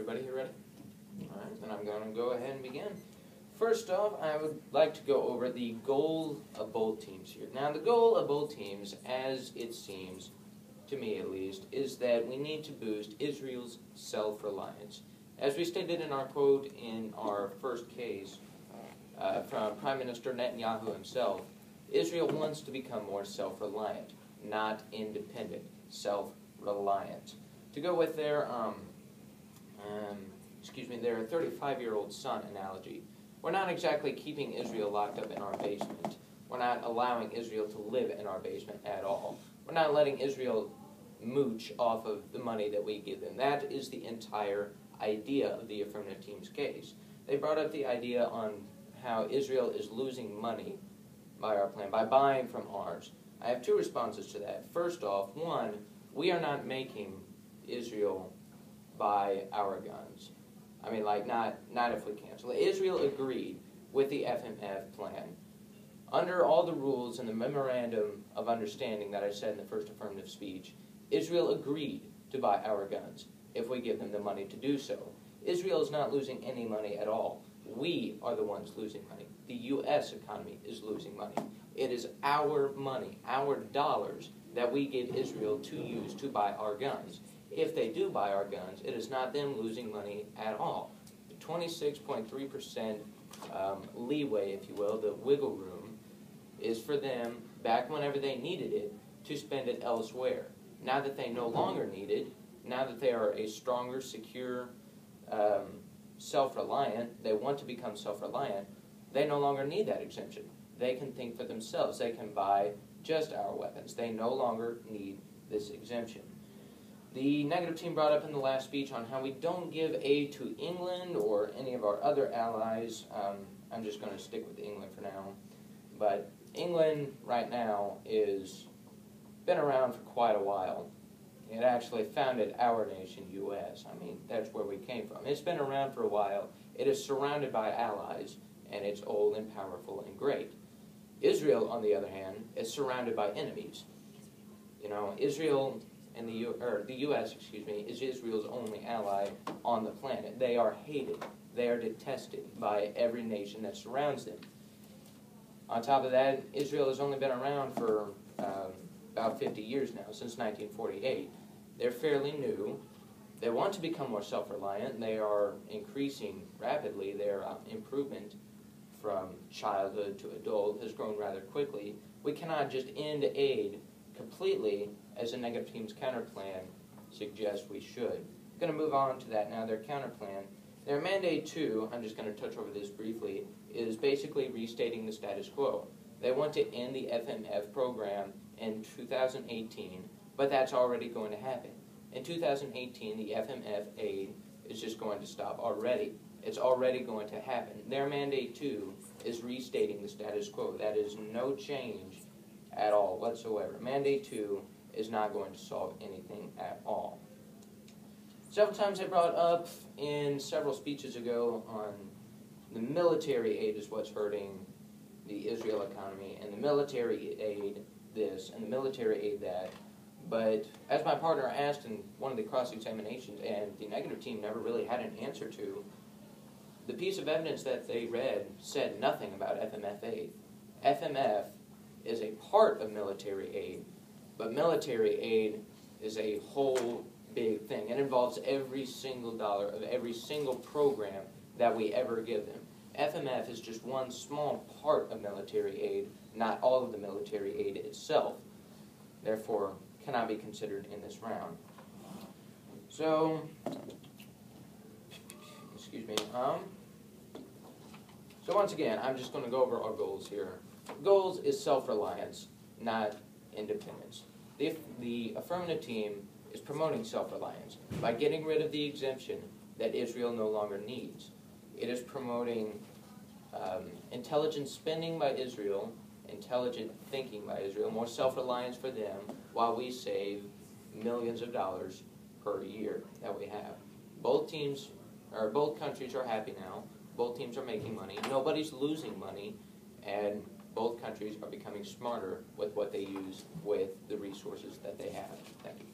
everybody here ready? All right, then I'm going to go ahead and begin. First off, I would like to go over the goal of both teams here. Now, the goal of both teams, as it seems, to me at least, is that we need to boost Israel's self-reliance. As we stated in our quote in our first case from Prime Minister Netanyahu himself, Israel wants to become more self-reliant, not independent, self-reliant. To go with their 35-year-old son analogy, we're not exactly keeping Israel locked up in our basement. We're not allowing Israel to live in our basement at all. We're not letting Israel mooch off of the money that we give them. That is the entire idea of the affirmative team's case. They brought up the idea on how Israel is losing money by our plan, by buying from ours. I have two responses to that. First off, one, we are not making Israel buy our guns. I mean, like, not if we cancel it. Israel agreed with the FMF plan. Under all the rules in the Memorandum of Understanding that I said in the first affirmative speech, Israel agreed to buy our guns if we give them the money to do so. Israel is not losing any money at all. We are the ones losing money. The U.S. economy is losing money. It is our money, our dollars, that we give Israel to use to buy our guns. If they do buy our guns, it is not them losing money at all. The 26.3% leeway, if you will, the wiggle room, is for them, back whenever they needed it, to spend it elsewhere. Now that they no longer need it, now that they are a stronger, secure, self-reliant, they want to become self-reliant, they no longer need that exemption. They can think for themselves. They can buy just our weapons. They no longer need this exemption. The negative team brought up in the last speech on how we don't give aid to England or any of our other allies. I'm just going to stick with England for now. But England right now is been around for quite a while. It actually founded our nation, U.S. I mean, that's where we came from. It's been around for a while. It is surrounded by allies, and it's old and powerful and great. Israel, on the other hand, is surrounded by enemies. You know, Israel and the U.S., is Israel's only ally on the planet. They are hated. They are detested by every nation that surrounds them. On top of that, Israel has only been around for about 50 years now, since 1948. They're fairly new. They want to become more self-reliant. They are increasing rapidly. Their improvement from childhood to adult has grown rather quickly. We cannot just end aid completely, as the negative team's counterplan suggests we should. I'm going to move on to that now. Their counterplan. Their mandate 2, I'm just going to touch over this briefly, is basically restating the status quo. They want to end the FMF program in 2018, but that's already going to happen. In 2018, the FMF aid is just going to stop already. It's already going to happen. Their mandate 2 is restating the status quo. That is no change at all whatsoever. Mandate 2 is not going to solve anything at all. Several times I brought up in several speeches ago on the military aid is what's hurting the Israel economy, and the military aid this, and the military aid that. But as my partner asked in one of the cross-examinations, and the negative team never really had an answer to, the piece of evidence that they read said nothing about FMF aid. FMF is a part of military aid, but military aid is a whole big thing. It involves every single dollar of every single program that we ever give them. FMF is just one small part of military aid, not all of the military aid itself. Therefore, cannot be considered in this round. So, so once again, I'm just going to go over our goals here. Goals is self-reliance, not independence. The affirmative team is promoting self-reliance by getting rid of the exemption that Israel no longer needs. It is promoting intelligent spending by Israel, intelligent thinking by Israel, more self-reliance for them, while we save millions of dollars per year that we have. Both countries are happy now. Both teams are making money. Nobody's losing money, and both countries are becoming smarter with what they use with the resources that they have. Thank you.